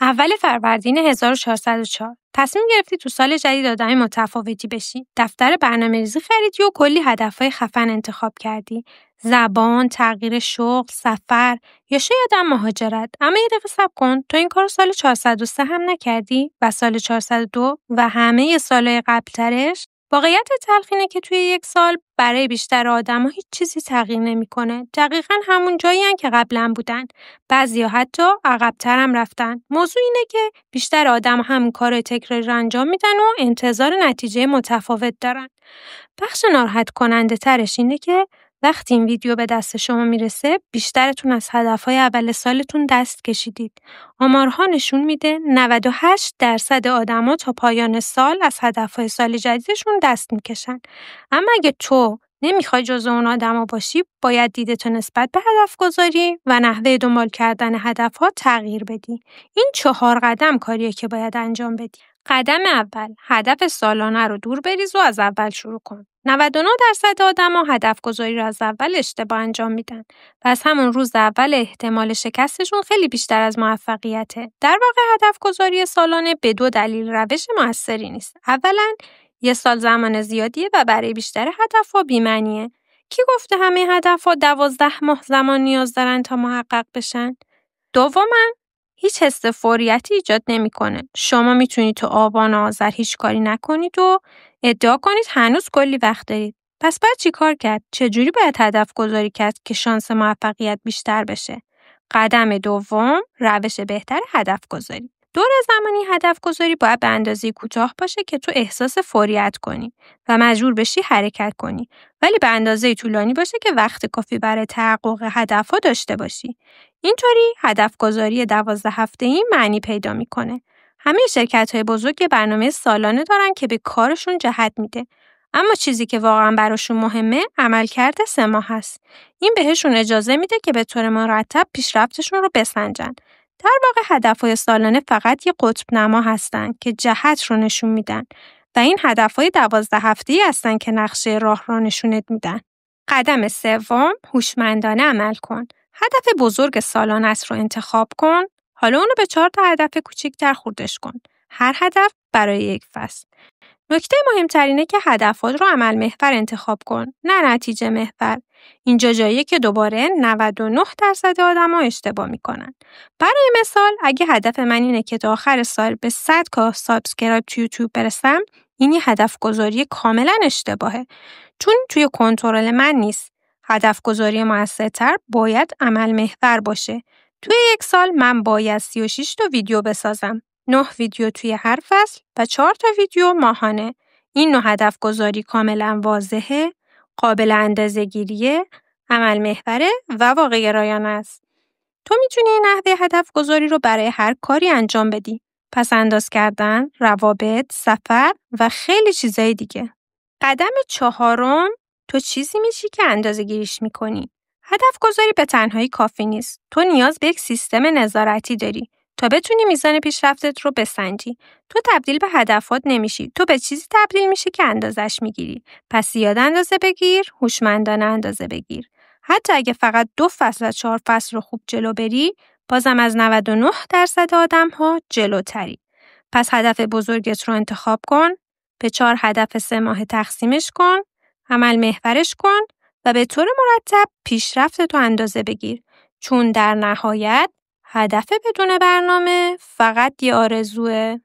اول فروردین 1404 تصمیم گرفتی تو سال جدید آدم متفاوتی بشی. دفتر برنامه‌ریزی خریدی و کلی هدفهای خفن انتخاب کردی. زبان، تغییر شغل، سفر یا شاید هم مهاجرت. اما یه دقیقه صبر کن، تو این کارو سال 403 هم نکردی و سال 402 و همه سالهای قبل‌ترش؟ واقعیت تلخ اینه که توی یک سال برای بیشتر آدم‌ها هیچ چیزی تغییر نمی‌کنه. دقیقاً همون جایین که قبلا بودن. بعضیا حتی عقب‌تر هم رفتن. موضوع اینه که بیشتر آدم همون کار تکراری رو انجام میدن و انتظار نتیجه متفاوت دارن. بخش ناراحت کننده ترش اینه که وقتی این ویدیو به دست شما میرسه بیشترتون از هدفهای اول سالتون دست کشیدید. آمارها نشون میده 98% آدما تا پایان سال از هدفهای سال جدیدشون دست میکشن. اما اگه تو نمیخوای جزو اون آدما باشی، باید دیدتو نسبت به هدف گذاری و نحوه دنبال کردن هدفها تغییر بدی. این 4 قدم کاریه که باید انجام بدی. قدم اول، هدف سالانه رو دور بریز و از اول شروع کن. 99% آدما هدف گذاری رو از اول اشتباه انجام میدن. پس همون روز اول احتمال شکستشون خیلی بیشتر از موفقیته. در واقع هدف گذاری سالانه به 2 دلیل روش موثری نیست. اولاً یه سال زمان زیادیه و برای بیشتر هدف‌ها بی‌معنیه. کی گفته همه هدف‌ها 12 ماه زمان نیاز دارن تا محقق بشن؟ دوماً هیچ حس فوریتی ایجاد نمی‌کنه. شما میتونید تو آبان و آذر هیچ کاری نکنید و ادعا کنید هنوز کلی وقت دارید. پس باید چی کار کرد؟ چجوری باید هدف گذاری کرد که شانس موفقیت بیشتر بشه؟ قدم دوم، روش بهتر هدف گذاری. دور زمانی هدف گذاری باید به اندازه کوتاه باشه که تو احساس فوریت کنی و مجبور بشی حرکت کنی، ولی به اندازه طولانی باشه که وقت کافی برای تحقق هدفها داشته باشی. اینطوری هدف گذاری 12 هفته‌ای معنی پیدا میکنه. همه شرکت‌های بزرگ برنامه سالانه دارن که به کارشون جهت میده. اما چیزی که واقعا براشون مهمه عملکرد 3 ماه هست. این بهشون اجازه میده که به طور مرتب پیشرفتشون رو بسنجن. در واقع هدفهای سالانه فقط یه قطب نما هستن که جهت رو نشون میدن و این هدفهای 12 هفته‌ای هستن که نقشه راه رو نشونت میدن. قدم سوم، هوشمندانه عمل کن. هدف بزرگ سالانت رو انتخاب کن. حالا اونو به 4 تا هدف کوچیک‌تر خردش کن. هر هدف برای یک فصل. نکته مهمتر اینه که هدفات رو عمل محور انتخاب کن، نه نتیجه محور. اینجا جاییه که دوباره 99% آدما اشتباه میکنن. برای مثال، اگه هدف من اینه که تا آخر سال به 100,000 سابسکرایب تو یوتیوب برسم، این یه هدف گذاری کاملا اشتباهه. چون توی کنترل من نیست. هدف گذاری موثرتر باید عمل محور باشه. توی یک سال من باید 36 تا ویدیو بسازم. 9 ویدیو توی هر فصل و 4 تا ویدیو ماهانه. این نوع هدف گذاری کاملا واضحه، قابل اندازه‌گیریه، عمل محوره و واقع گرایانه است. تو میتونی این نحوه هدف گذاری رو برای هر کاری انجام بدی. پس انداز کردن، روابط، سفر و خیلی چیزای دیگه. قدم 4، تو چیزی میشی که اندازه‌گیریش میکنی. هدف گذاری به تنهایی کافی نیست. تو نیاز به یک سیستم نظارتی داری. تا بتونی میزان پیشرفتت رو بسنجی. تو تبدیل به هدفات نمیشی. تو به چیزی تبدیل میشی که اندازش میگیری. پس زیاد اندازه بگیر، هوشمندانه اندازه بگیر. حتی اگه فقط 2 فصل و 4 فصل رو خوب جلو بری، بازم از 99% آدم‌ها جلوتری. پس هدف بزرگت رو انتخاب کن، به 4 هدف 3 ماه تقسیمش کن، عمل محورش کن و به طور مرتب پیشرفتت رو اندازه بگیر. چون در نهایت هدف بدون برنامه فقط یه آرزوه.